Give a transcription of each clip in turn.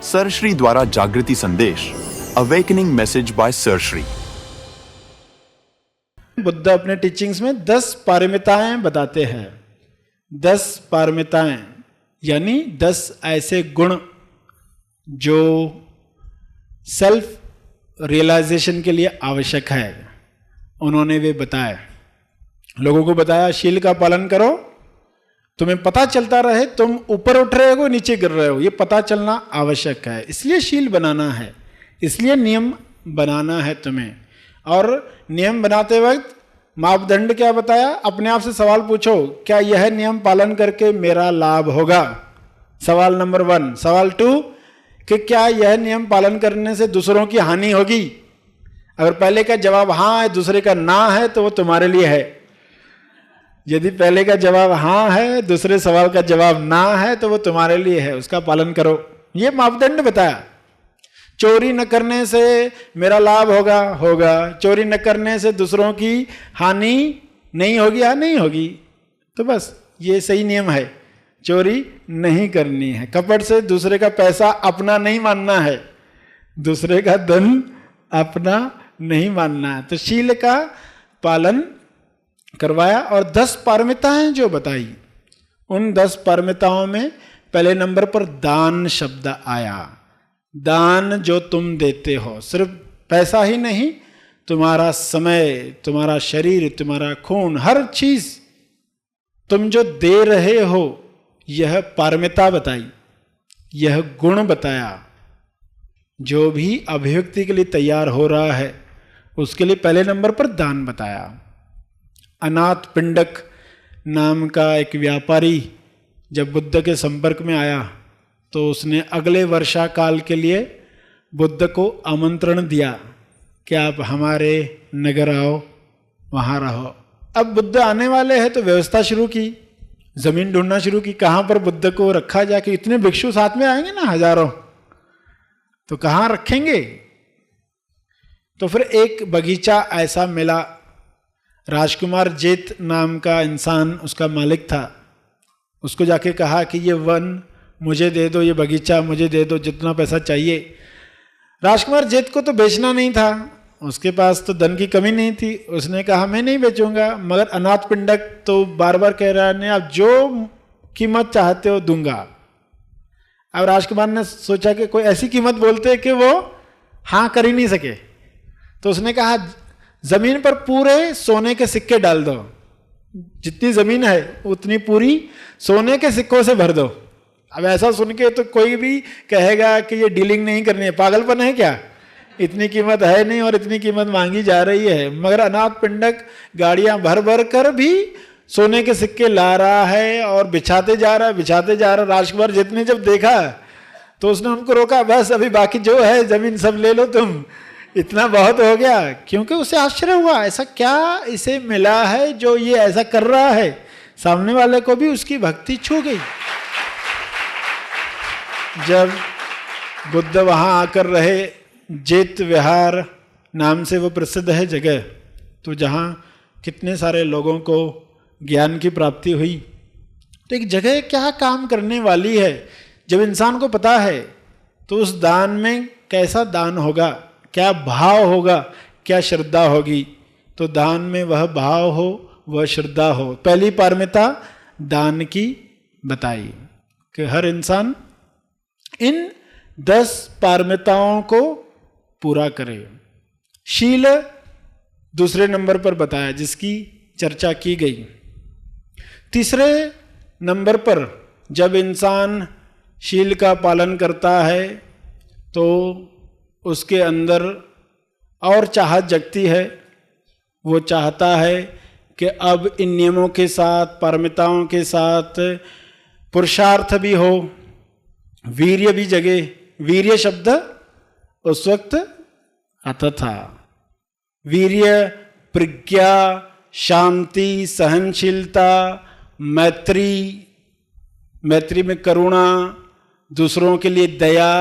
Sir Shri द्वारा जागृति संदेश, awakening message bye sir Shri. Buddha अपने टीचिंग्स में 10 पारमिताएं बताते हैं। 10 पारमिताएं यानी 10 ऐसे गुण जो सेल्फ रियलाइजेशन के लिए आवश्यक है, उन्होंने वे बताए। लोगों को बताया शील का पालन करो, तुम्हें पता चलता रहे तुम ऊपर उठ रहे हो नीचे गिर रहे हो, ये पता चलना आवश्यक है। इसलिए शील बनाना है, इसलिए नियम बनाना है तुम्हें। और नियम बनाते वक्त मापदंड क्या बताया? अपने आप से सवाल पूछो, क्या यह नियम पालन करके मेरा लाभ होगा? सवाल नंबर 1। सवाल 2 कि क्या यह नियम पालन करने से दूसरों की हानि होगी? अगर पहले का जवाब हाँ है, दूसरे का ना है, तो वो तुम्हारे लिए है। यदि पहले का जवाब हाँ है, दूसरे सवाल का जवाब ना है, तो वो तुम्हारे लिए है, उसका पालन करो। ये मापदंड बताया। चोरी न करने से मेरा लाभ होगा। चोरी न करने से दूसरों की हानि नहीं होगी, या नहीं होगी, तो बस ये सही नियम है। चोरी नहीं करनी है। कपट से दूसरे का पैसा अपना नहीं मानना है, दूसरे का धन अपना नहीं मानना है। तो शील का पालन करवाया। और 10 पारमिताएं जो बताई, उन 10 पारमिताओं में पहले नंबर पर दान शब्द आया। दान जो तुम देते हो, सिर्फ पैसा ही नहीं, तुम्हारा समय, तुम्हारा शरीर, तुम्हारा खून, हर चीज तुम जो दे रहे हो, यह पारमिता बताई, यह गुण बताया। जो भी अभिव्यक्ति के लिए तैयार हो रहा है, उसके लिए पहले नंबर पर दान बताया। अनाथ पिंडक नाम का एक व्यापारी जब बुद्ध के संपर्क में आया, तो उसने अगले वर्षा काल के लिए बुद्ध को आमंत्रण दिया कि आप हमारे नगर आओ, वहाँ रहो। अब बुद्ध आने वाले हैं तो व्यवस्था शुरू की, जमीन ढूंढना शुरू की, कहाँ पर बुद्ध को रखा जाए, कि इतने भिक्षु साथ में आएंगे ना, हजारों, तो कहाँ रखेंगे? तो फिर एक बगीचा ऐसा मिला। राजकुमार जेत नाम का इंसान उसका मालिक था। उसको जाके कहा कि ये वन मुझे दे दो, ये बगीचा मुझे दे दो, जितना पैसा चाहिए। राजकुमार जेत को तो बेचना नहीं था, उसके पास तो धन की कमी नहीं थी। उसने कहा मैं नहीं बेचूंगा, मगर अनाथ पिंडक तो बार बार कह रहा है, आप जो कीमत चाहते हो दूंगा। अब राजकुमार ने सोचा कि कोई ऐसी कीमत बोलते कि वो हाँ कर ही नहीं सके, तो उसने कहा जमीन पर पूरे सोने के सिक्के डाल दो, जितनी जमीन है उतनी पूरी सोने के सिक्कों से भर दो। अब ऐसा सुन के तो कोई भी कहेगा कि ये डीलिंग नहीं करनी है, पागलपन है क्या, इतनी कीमत है नहीं और इतनी कीमत मांगी जा रही है। मगर अनाथ पिंडक गाड़ियां भर भर कर भी सोने के सिक्के ला रहा है और बिछाते जा रहा। राजकुमार जितने जब देखा तो उसने उनको रोका, बस अभी बाकी जो है जमीन सब ले लो तुम, इतना बहुत हो गया। क्योंकि उसे आश्चर्य हुआ, ऐसा क्या इसे मिला है जो ये ऐसा कर रहा है। सामने वाले को भी उसकी भक्ति छू गई। जब बुद्ध वहां आकर रहे, जेत विहार नाम से वो प्रसिद्ध है जगह, तो जहां कितने सारे लोगों को ज्ञान की प्राप्ति हुई। तो एक जगह क्या काम करने वाली है। जब इंसान को पता है तो उस दान में कैसा दान होगा, क्या भाव होगा, क्या श्रद्धा होगी। तो दान में वह भाव हो, वह श्रद्धा हो। पहली पारमिता दान की बताई कि हर इंसान इन 10 पारमिताओं को पूरा करे। शील दूसरे नंबर पर बताया, जिसकी चर्चा की गई। तीसरे नंबर पर जब इंसान शील का पालन करता है तो उसके अंदर और चाहत जगती है। वो चाहता है कि अब इन नियमों के साथ, पारमिताओं के साथ पुरुषार्थ भी हो, वीर्य भी जगे। वीर्य शब्द उस वक्त आता था। वीर्य, प्रज्ञा, शांति, सहनशीलता, मैत्री, मैत्री में करुणा, दूसरों के लिए दया,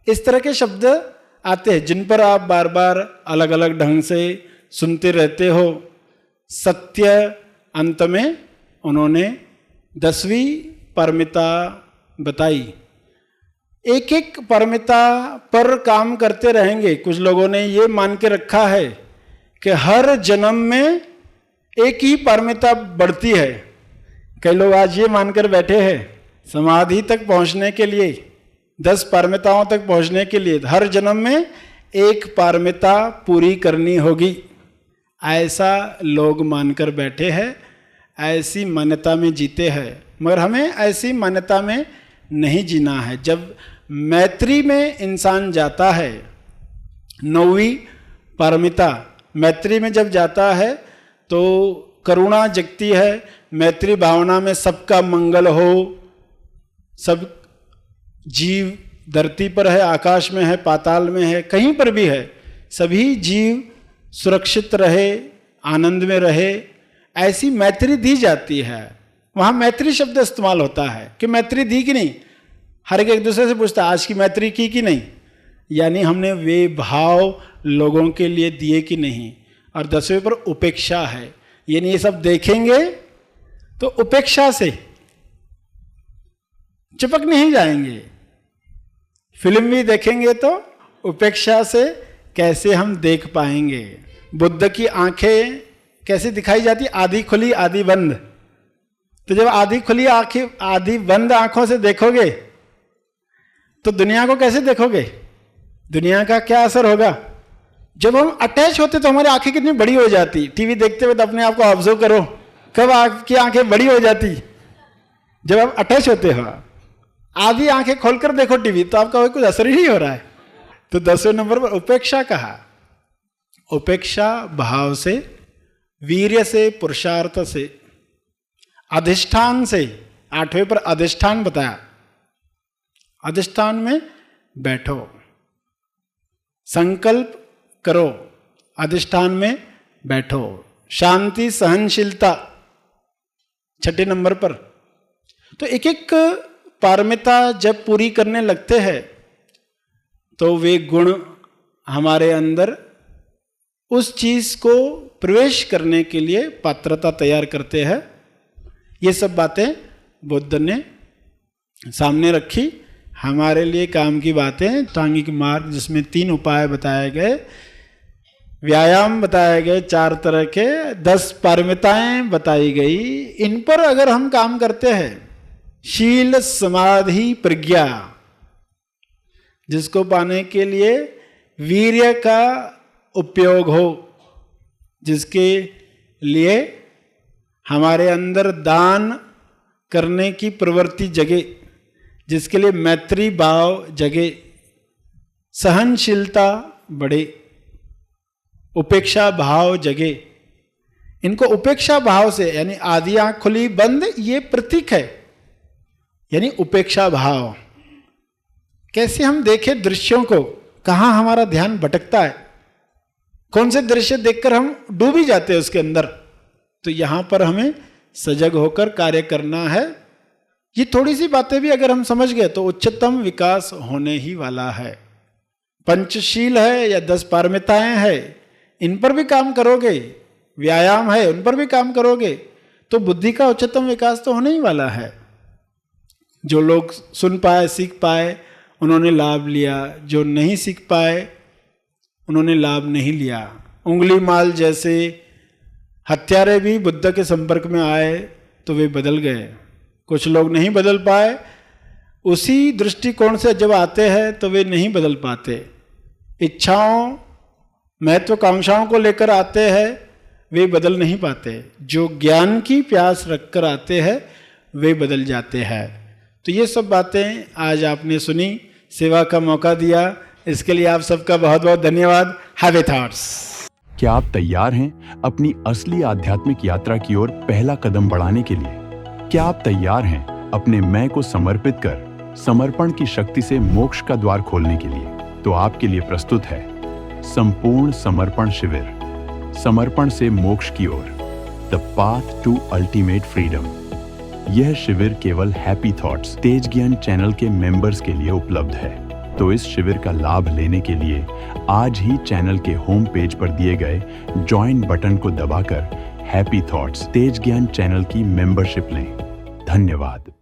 इस तरह के शब्द आते हैं जिन पर आप बार बार अलग अलग ढंग से सुनते रहते हो। सत्य, अंत में उन्होंने 10वीं पारमिता बताई। एक एक पारमिता पर काम करते रहेंगे। कुछ लोगों ने ये मान के रखा है कि हर जन्म में एक ही पारमिता बढ़ती है। कई लोग आज ये मानकर बैठे हैं समाधि तक पहुंचने के लिए, 10 पारमिताओं तक पहुंचने के लिए हर जन्म में एक पारमिता पूरी करनी होगी, ऐसा लोग मानकर बैठे हैं, ऐसी मान्यता में जीते हैं। मगर हमें ऐसी मान्यता में नहीं जीना है। जब मैत्री में इंसान जाता है, 9वीं पारमिता मैत्री में जब जाता है तो करुणा जगती है। मैत्री भावना में सबका मंगल हो, सब जीव धरती पर है, आकाश में है, पाताल में है, कहीं पर भी है, सभी जीव सुरक्षित रहे, आनंद में रहे, ऐसी मैत्री दी जाती है। वहाँ मैत्री शब्द इस्तेमाल होता है कि मैत्री दी कि नहीं। हर एक दूसरे से पूछता है आज की मैत्री की कि नहीं, यानी हमने वे भाव लोगों के लिए दिए कि नहीं। और 10वें पर उपेक्षा है, यानी ये सब देखेंगे तो उपेक्षा से चिपक नहीं जाएंगे। फिल्म भी देखेंगे तो उपेक्षा से कैसे हम देख पाएंगे। बुद्ध की आंखें कैसे दिखाई जाती, आधी खुली आधी बंद। तो जब आधी खुली आंखें आधी बंद आंखों से देखोगे तो दुनिया को कैसे देखोगे, दुनिया का क्या असर होगा। जब हम अटैच होते तो हमारी आंखें कितनी बड़ी हो जाती। टीवी देखते हुए तो अपने आप को ऑब्जर्व करो, कब आपकी आंखें बड़ी हो जाती, जब आप अटैच होते हो। आधी आंखें खोलकर देखो टीवी तो आपका कुछ असर ही नहीं हो रहा है। तो 10वें नंबर पर उपेक्षा कहा। उपेक्षा भाव से, वीर्य से, पुरुषार्थ से, अधिष्ठान से। 8वें पर अधिष्ठान बताया। अधिष्ठान में बैठो, संकल्प करो, अधिष्ठान में बैठो। शांति, सहनशीलता 6ठे नंबर पर। तो एक एक पारमिता जब पूरी करने लगते हैं तो वे गुण हमारे अंदर उस चीज को प्रवेश करने के लिए पात्रता तैयार करते हैं। ये सब बातें बुद्ध ने सामने रखी, हमारे लिए काम की बातें। सांघिक मार्ग जिसमें 3 उपाय बताए गए, व्यायाम बताए गए 4 तरह के, 10 पारमिताएं बताई गई। इन पर अगर हम काम करते हैं, शील, समाधि, प्रज्ञा, जिसको पाने के लिए वीर्य का उपयोग हो, जिसके लिए हमारे अंदर दान करने की प्रवृत्ति जगे, जिसके लिए मैत्री भाव जगे, सहनशीलता बढ़े, उपेक्षा भाव जगे। इनको उपेक्षा भाव से, यानी आधी आंख खुली बंद, ये प्रतीक है, यानी उपेक्षा भाव। कैसे हम देखें दृश्यों को, कहां हमारा ध्यान भटकता है, कौन से दृश्य देखकर हम डूब ही जाते हैं उसके अंदर। तो यहां पर हमें सजग होकर कार्य करना है। ये थोड़ी सी बातें भी अगर हम समझ गए तो उच्चतम विकास होने ही वाला है। पंचशील है या 10 पारमिताएं हैं, इन पर भी काम करोगे, व्यायाम है उन पर भी काम करोगे, तो बुद्धि का उच्चतम विकास तो होने ही वाला है। जो लोग सुन पाए, सीख पाए, उन्होंने लाभ लिया, जो नहीं सीख पाए उन्होंने लाभ नहीं लिया। उंगली माल जैसे हत्यारे भी बुद्ध के संपर्क में आए तो वे बदल गए। कुछ लोग नहीं बदल पाए, उसी दृष्टिकोण से जब आते हैं तो वे नहीं बदल पाते। इच्छाओं, महत्वाकांक्षाओं को लेकर आते हैं, वे बदल नहीं पाते। जो ज्ञान की प्यास रखकर आते हैं वे बदल जाते हैं। तो ये सब बातें आज आपने सुनी, सेवा का मौका दिया, इसके लिए आप सबका बहुत बहुत धन्यवाद। Have a thoughts. क्या आप तैयार हैं अपनी असली आध्यात्मिक यात्रा की ओर पहला कदम बढ़ाने के लिए? क्या आप तैयार हैं अपने मैं को समर्पित कर समर्पण की शक्ति से मोक्ष का द्वार खोलने के लिए? तो आपके लिए प्रस्तुत है संपूर्ण समर्पण शिविर, समर्पण से मोक्ष की ओर, the path to ultimate freedom. यह शिविर केवल हैप्पी थॉट्स तेज ज्ञान चैनल के मेंबर्स के लिए उपलब्ध है। तो इस शिविर का लाभ लेने के लिए आज ही चैनल के होम पेज पर दिए गए ज्वाइन बटन को दबाकर हैप्पी थॉट्स तेज ज्ञान चैनल की मेंबरशिप लें। धन्यवाद।